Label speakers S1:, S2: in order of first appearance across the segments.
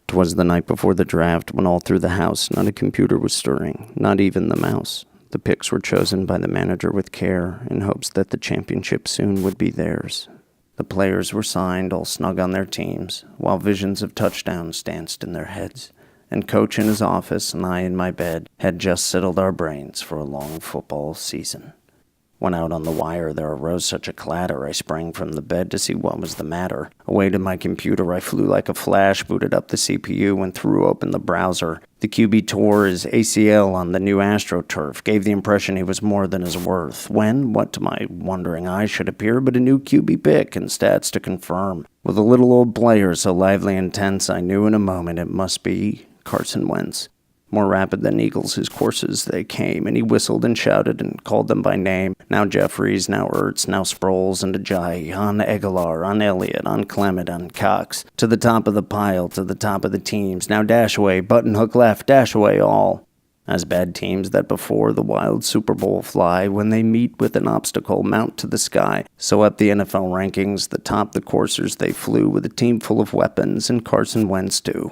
S1: 'Twas the night before the draft, when all through the house not a computer was stirring, not even the mouse. The picks were chosen by the manager with care, in hopes that the championship soon would be theirs. The players were signed, all snug on their teams, while visions of touchdowns danced in their heads. And Coach in his office and I in my bed had just settled our brains for a long football season. When out on the wire there arose such a clatter, I sprang from the bed to see what was the matter. Away to my computer I flew like a flash, booted up the CPU and threw open the browser. The QB tore his ACL on the new astro turf, gave the impression he was more than his worth. When, what to my wondering eyes should appear but a new QB pick and stats to confirm. With a little old player so lively and tense, I knew in a moment it must be Carson Wentz. More rapid than eagles his courses they came, and he whistled and shouted and called them by name. Now Jeffries, now Ertz, now Sproles and Ajayi, on Aguilar, on Elliott, on Clement, on Cox. To the top of the pile, to the top of the teams. Now dash away, button hook left, dash away all. As bad teams that before the wild Super Bowl fly, when they meet with an obstacle, mount to the sky. So up the NFL rankings, the top the coursers they flew, with a team full of weapons, and Carson Wentz too.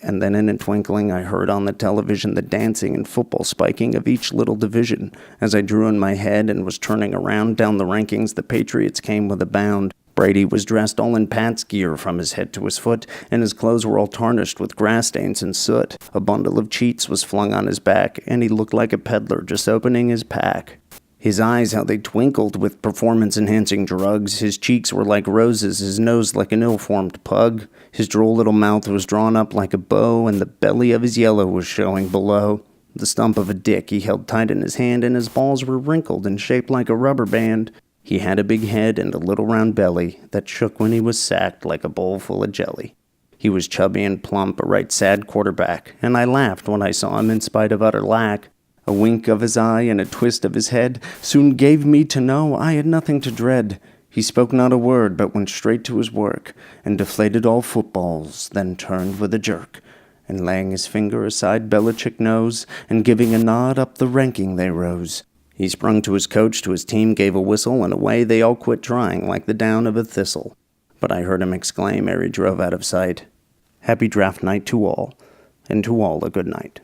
S1: And then in a twinkling I heard on the television the dancing and football spiking of each little division. As I drew in my head and was turning around down the rankings, the Patriots came with a bound. Brady was dressed all in Pat's gear from his head to his foot, and his clothes were all tarnished with grass stains and soot. A bundle of cheats was flung on his back, and he looked like a peddler just opening his pack. His eyes, how they twinkled with performance-enhancing drugs. His cheeks were like roses, his nose like an ill-formed pug. His droll little mouth was drawn up like a bow, and the belly of his yellow was showing below. The stump of a dick he held tight in his hand, and his balls were wrinkled and shaped like a rubber band. He had a big head and a little round belly that shook when he was sacked like a bowl full of jelly. He was chubby and plump, a right sad quarterback, and I laughed when I saw him in spite of utter lack. A wink of his eye and a twist of his head soon gave me to know I had nothing to dread. He spoke not a word, but went straight to his work, and deflated all footballs, then turned with a jerk, and laying his finger aside Belichick knows, and giving a nod up the ranking they rose. He sprung to his coach, to his team, gave a whistle, and away they all quit trying like the down of a thistle. But I heard him exclaim ere he drove out of sight, "Happy draft night to all, and to all a good night."